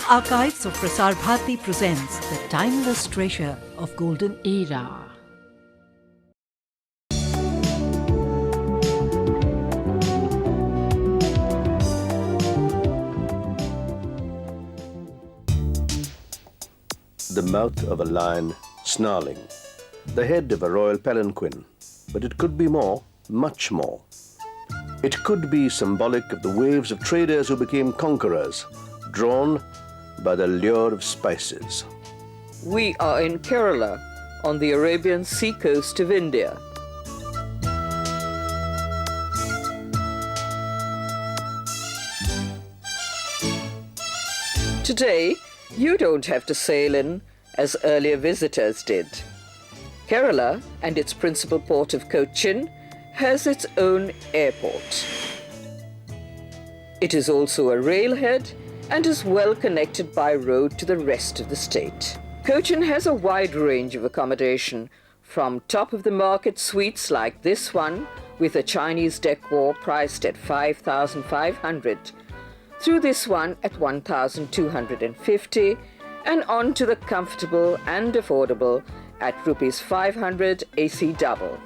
Archives of Prasar Bharati presents the timeless treasure of Golden Era. The mouth of a lion snarling, the head of a royal palanquin, but it could be more, much more. It could be symbolic of the waves of traders who became conquerors, drawn by the lure of spices. We are in Kerala, on the Arabian sea coast of India. Today, you don't have to sail in as earlier visitors did. Kerala and its principal port of Cochin has its own airport. It is also a railhead and is well connected by road to the rest of the state. Cochin has a wide range of accommodation, from top-of-the-market suites like this one, with a Chinese decor priced at 5,500, through this one at 1,250, and on to the comfortable and affordable at Rs 500 AC double.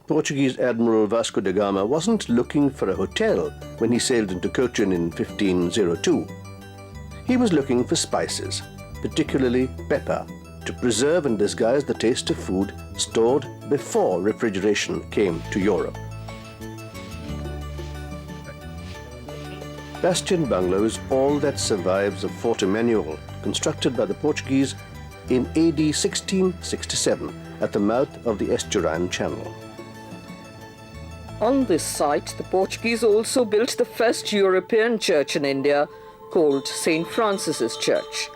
Portuguese Admiral Vasco da Gama wasn't looking for a hotel when he sailed into Cochin in 1502. He was looking for spices, particularly pepper, to preserve and disguise the taste of food stored before refrigeration came to Europe. Bastion Bungalow is all that survives of Fort Emmanuel, constructed by the Portuguese in AD 1667 at the mouth of the Estuarine Channel. On this site, the Portuguese also built the first European church in India, called St. Francis's Church.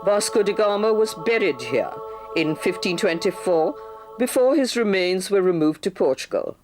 Vasco da Gama was buried here in 1524 before his remains were removed to Portugal.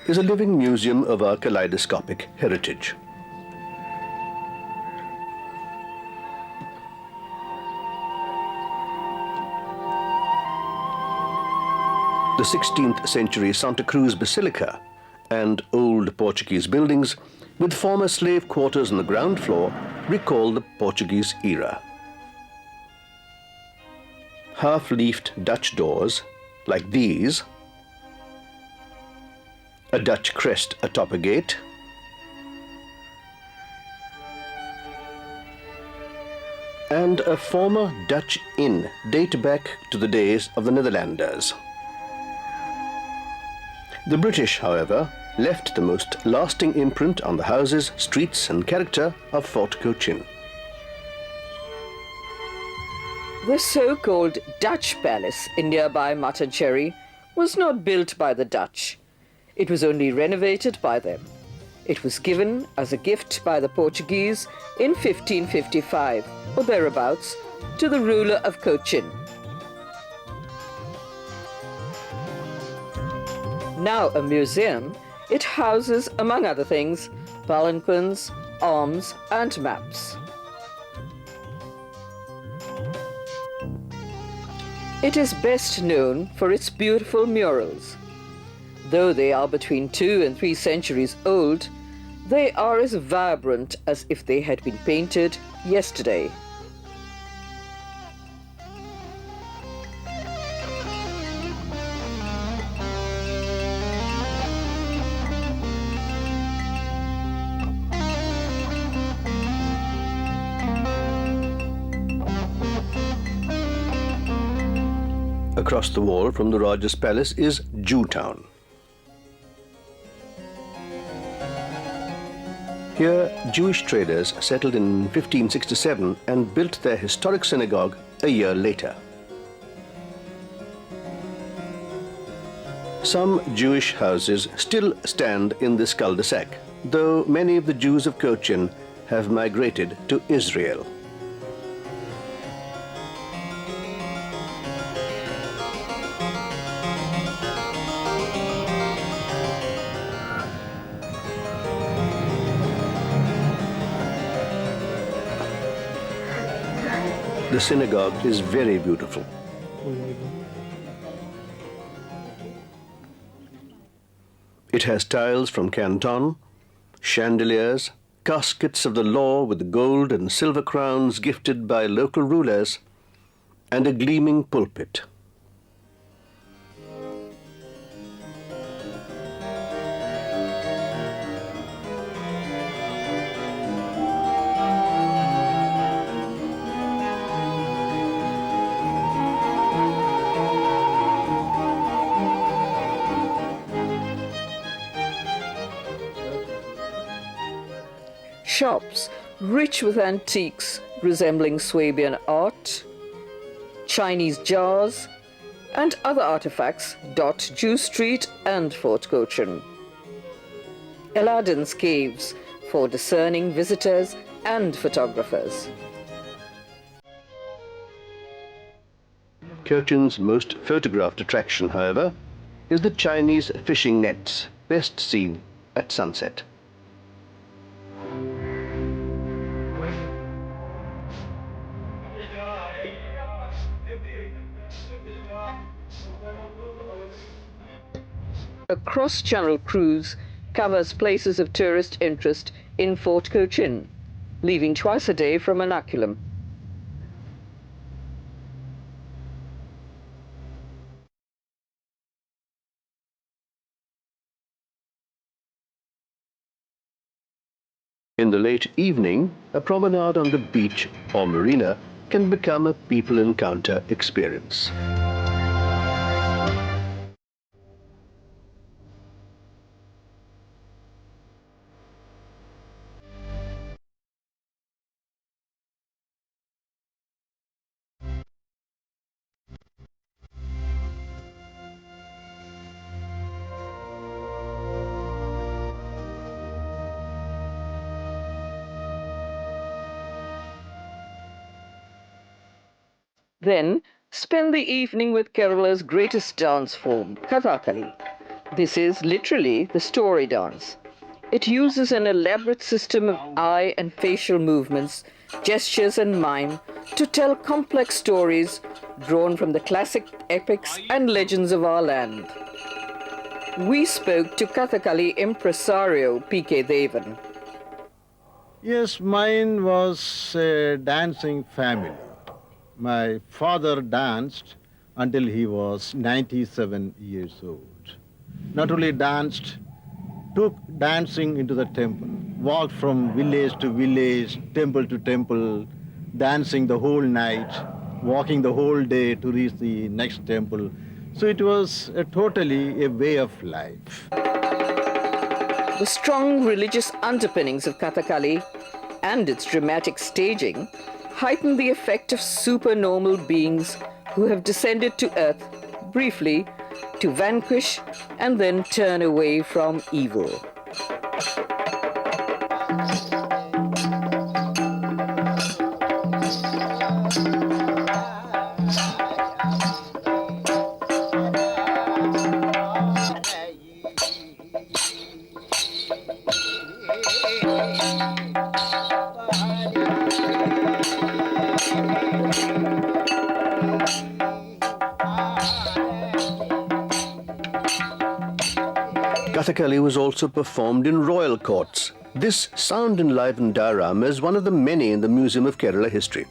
Is a living museum of our kaleidoscopic heritage. The 16th century Santa Cruz Basilica and old Portuguese buildings with former slave quarters on the ground floor recall the Portuguese era. Half-leafed Dutch doors, like these, a Dutch crest atop a gate, and a former Dutch inn date back to the days of the Netherlanders. The British, however, left the most lasting imprint on the houses, streets and character of Fort Cochin. The so-called Dutch Palace in nearby Mattancherry was not built by the Dutch. It was only renovated by them. It was given as a gift by the Portuguese in 1555, or thereabouts, to the ruler of Cochin. Now a museum, it houses, among other things, palanquins, arms and maps. It is best known for its beautiful murals. Though they are between 2 and 3 centuries old, they are as vibrant as if they had been painted yesterday. Across the wall from the Raja's palace is Jewtown. Here, Jewish traders settled in 1567 and built their historic synagogue a year later. Some Jewish houses still stand in this cul-de-sac, though many of the Jews of Cochin have migrated to Israel. The synagogue is very beautiful. It has tiles from Canton, chandeliers, caskets of the law with gold and silver crowns gifted by local rulers, and a gleaming pulpit. Shops rich with antiques resembling Swabian art, Chinese jars, and other artifacts dot Jew Street and Fort Cochin. Aladdin's caves for discerning visitors and photographers. Cochin's most photographed attraction, however, is the Chinese fishing nets, best seen at sunset. A cross-channel cruise covers places of tourist interest in Fort Cochin, leaving twice a day from Ernakulam. In the late evening, a promenade on the beach or marina can become a people encounter experience. Then spend the evening with Kerala's greatest dance form, Kathakali. This is literally the story dance. It uses an elaborate system of eye and facial movements, gestures and mime to tell complex stories drawn from the classic epics and legends of our land. We spoke to Kathakali impresario P.K. Devan. Yes, mine was a dancing family. My father danced until he was 97 years old. Not only danced, took dancing into the temple, walked from village to village, temple to temple, dancing the whole night, walking the whole day to reach the next temple. So it was totally a way of life. The strong religious underpinnings of Kathakali and its dramatic staging heighten the effect of supernormal beings who have descended to earth briefly to vanquish and then turn away from evil. Kathakali was also performed in royal courts. This sound-enlivened diorama is one of the many in the Museum of Kerala History.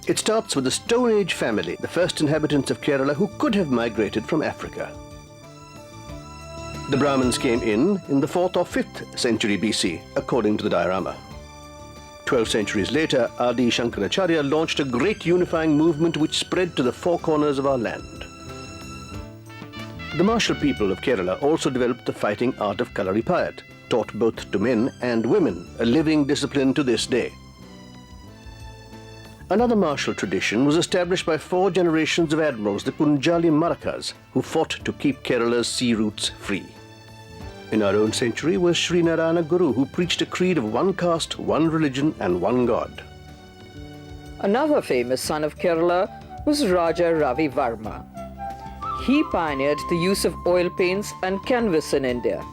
It starts with the Stone Age family, the first inhabitants of Kerala who could have migrated from Africa. The Brahmins came in the 4th or 5th century BC, according to the diorama. 12 centuries later, Adi Shankaracharya launched a great unifying movement which spread to the four corners of our land. The martial people of Kerala also developed the fighting art of Kalaripayat, taught both to men and women, a living discipline to this day. Another martial tradition was established by 4 generations of admirals, the Punjali Marathas, who fought to keep Kerala's sea routes free. In our own century was Sri Narayana Guru, who preached a creed of one caste, one religion and one God. Another famous son of Kerala was Raja Ravi Varma. He pioneered the use of oil paints and canvas in India.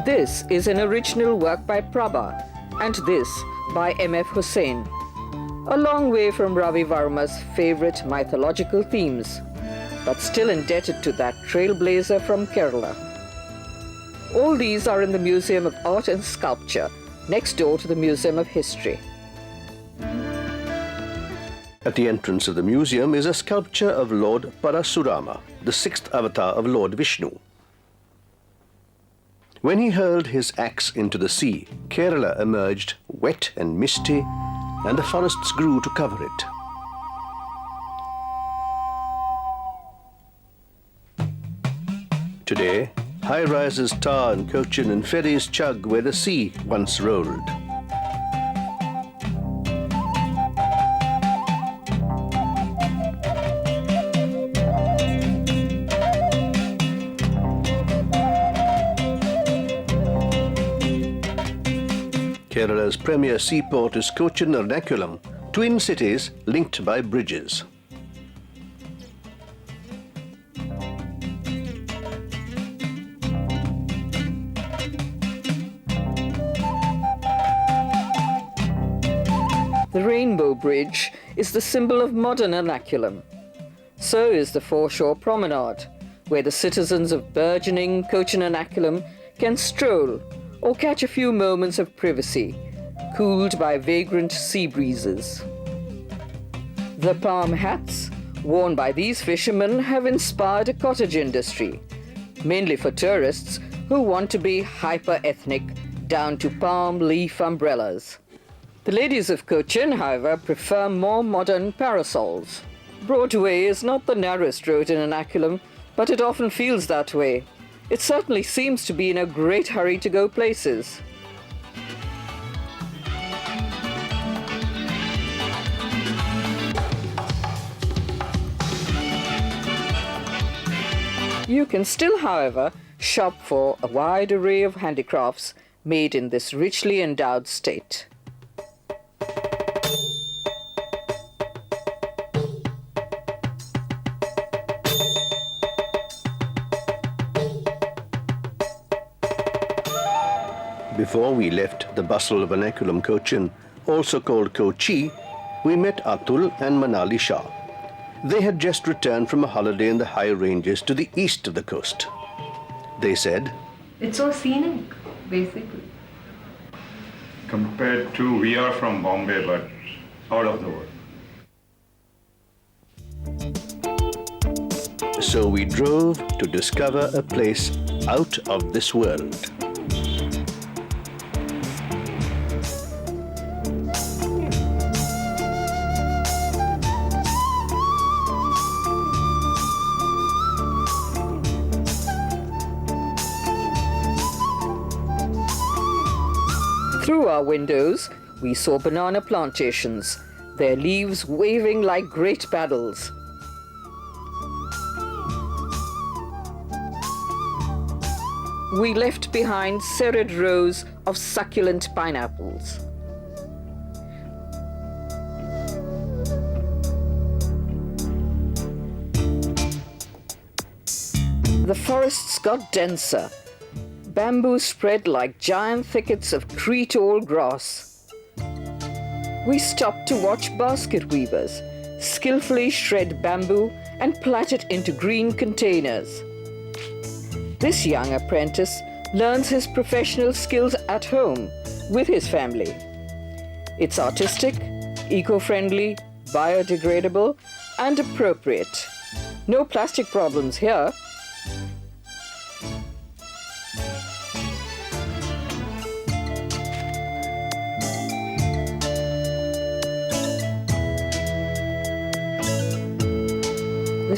This is an original work by Prabha and this by M.F. Hussain, a long way from Ravi Varma's favorite mythological themes, but still indebted to that trailblazer from Kerala. All these are in the Museum of Art and Sculpture, next door to the Museum of History. At the entrance of the museum is a sculpture of Lord Parasurama, the 6th avatar of Lord Vishnu. When he hurled his axe into the sea, Kerala emerged wet and misty, and the forests grew to cover it. Today, high-rises tar in Cochin and ferries chug where the sea once rolled. Kerala's premier seaport is Cochin Ernakulam, twin cities linked by bridges. The Rainbow Bridge is the symbol of modern Ernakulam. So is the foreshore promenade, where the citizens of burgeoning Cochin Ernakulam can stroll or catch a few moments of privacy, cooled by vagrant sea breezes. The palm hats worn by these fishermen have inspired a cottage industry, mainly for tourists who want to be hyper-ethnic down to palm leaf umbrellas. The ladies of Cochin, however, prefer more modern parasols. Broadway is not the narrowest road in Ernakulam, but it often feels that way. It certainly seems to be in a great hurry to go places. You can still, however, shop for a wide array of handicrafts made in this richly endowed state. Before we left the bustle of Ernakulam Cochin, also called Kochi, we met Atul and Manali Shah. They had just returned from a holiday in the high ranges to the east of the coast. They said, "It's so scenic, basically." Compared to, we are from Bombay, but out of the world. So we drove to discover a place out of this world. Through our windows, we saw banana plantations, their leaves waving like great paddles. We left behind serried rows of succulent pineapples. The forests got denser. Bamboo spread like giant thickets of tree-tall grass. We stopped to watch basket weavers skillfully shred bamboo and plait it into green containers. This young apprentice learns his professional skills at home with his family. It's artistic, eco-friendly, biodegradable, and appropriate. No plastic problems here.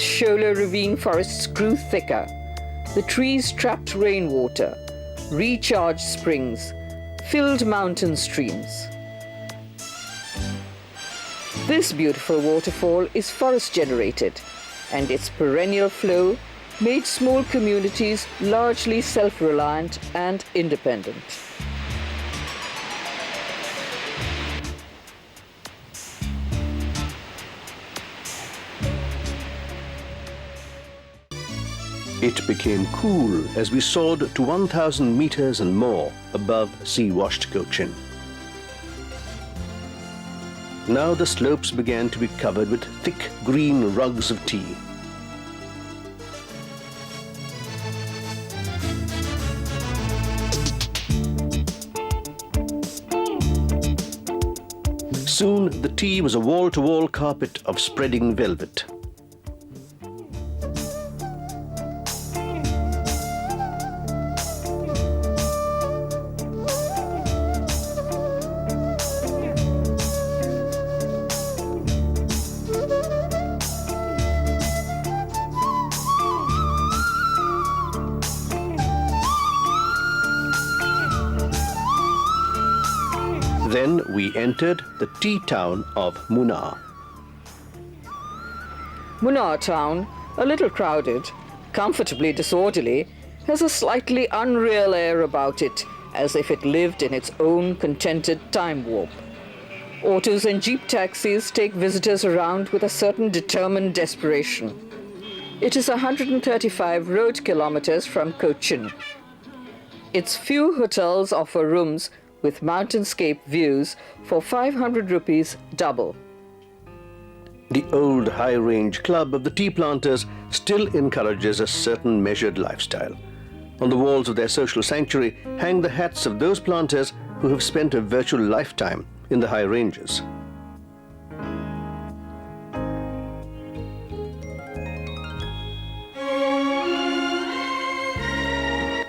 As shoulder ravine forests grew thicker, the trees trapped rainwater, recharged springs, filled mountain streams. This beautiful waterfall is forest generated, and its perennial flow made small communities largely self-reliant and independent. It became cool as we soared to 1,000 meters and more above sea-washed Cochin. Now the slopes began to be covered with thick green rugs of tea. Soon the tea was a wall-to-wall carpet of spreading velvet. Then we entered the tea town of Munnar. Munnar town, a little crowded, comfortably disorderly, has a slightly unreal air about it, as if it lived in its own contented time warp. Autos and jeep taxis take visitors around with a certain determined desperation. It is 135 road kilometers from Cochin. Its few hotels offer rooms with mountainscape views for 500 rupees double. The old high-range club of the tea planters still encourages a certain measured lifestyle. On the walls of their social sanctuary hang the hats of those planters who have spent a virtual lifetime in the high ranges.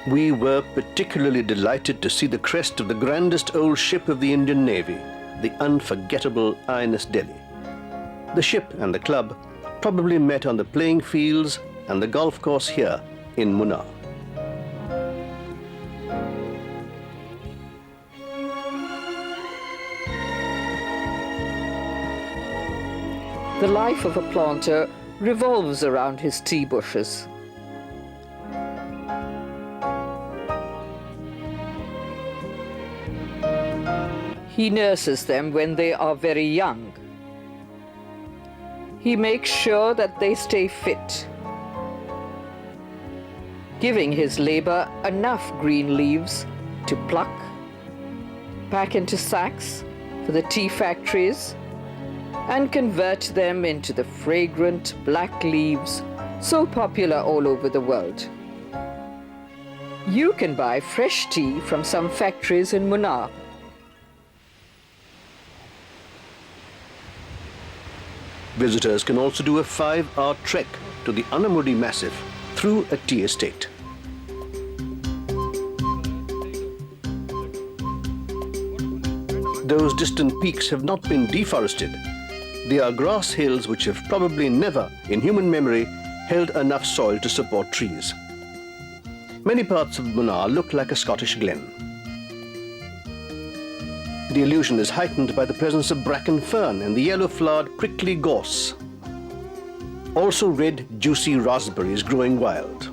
We were particularly delighted to see the crest of the grandest old ship of the Indian Navy, the unforgettable INS Delhi. The ship and the club probably met on the playing fields and the golf course here in Munnar. The life of a planter revolves around his tea bushes. He nurses them when they are very young. He makes sure that they stay fit, giving his labor enough green leaves to pluck, pack into sacks for the tea factories, and convert them into the fragrant black leaves so popular all over the world. You can buy fresh tea from some factories in Munnar. Visitors can also do a 5-hour trek to the Anamudi Massif through a tea estate. Those distant peaks have not been deforested. They are grass hills which have probably never, in human memory, held enough soil to support trees. Many parts of Munnar look like a Scottish glen. The illusion is heightened by the presence of bracken fern and the yellow-flowered prickly gorse. Also red, juicy raspberries growing wild.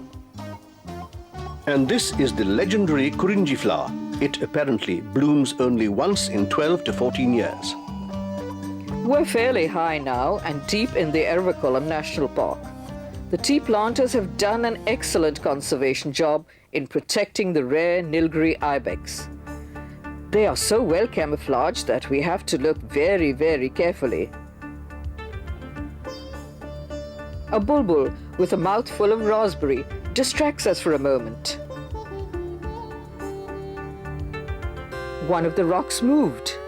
And this is the legendary Kurinji flower. It apparently blooms only once in 12 to 14 years. We're fairly high now and deep in the Ernakulam National Park. The tea planters have done an excellent conservation job in protecting the rare Nilgiri ibex. They are so well camouflaged that we have to look very, very carefully. A bulbul with a mouthful of raspberry distracts us for a moment. One of the rocks moved.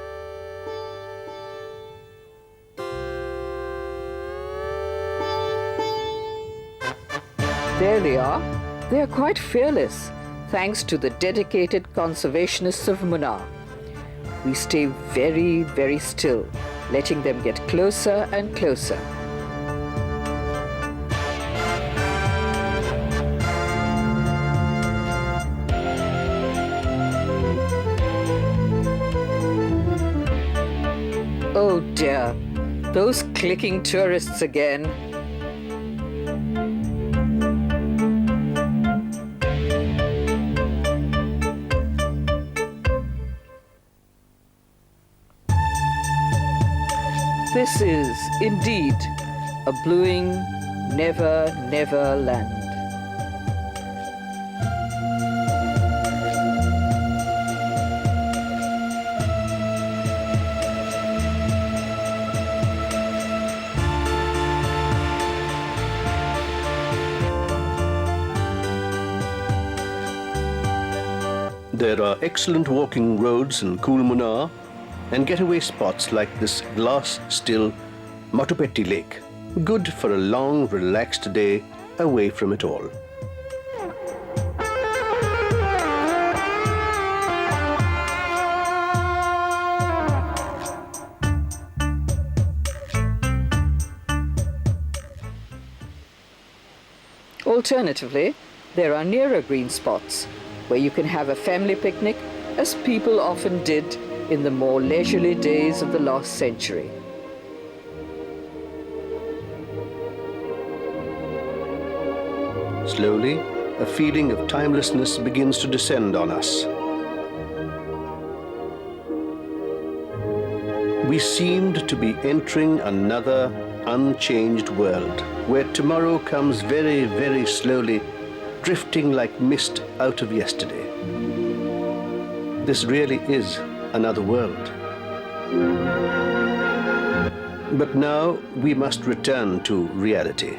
There they are. They are quite fearless, thanks to the dedicated conservationists of Munnar. We stay very, very still, letting them get closer and closer. Oh dear, those clicking tourists again. This is indeed a bluing, never, never land. There are excellent walking roads in Munnar and getaway spots like this glass-still Matupetti Lake, good for a long, relaxed day away from it all. Alternatively, there are nearer green spots where you can have a family picnic, as people often did in the more leisurely days of the last century. Slowly, a feeling of timelessness begins to descend on us. We seemed to be entering another unchanged world, where tomorrow comes very, very slowly, drifting like mist out of yesterday. This really is another world. But now we must return to reality.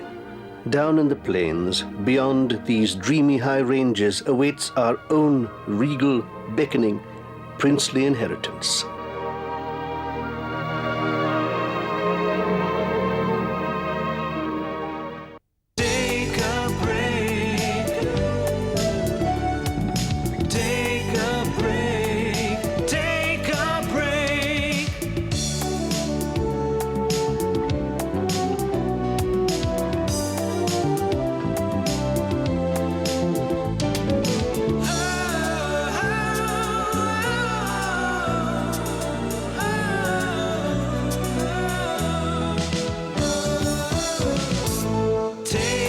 Down in the plains, beyond these dreamy high ranges, awaits our own regal, beckoning, princely inheritance. Take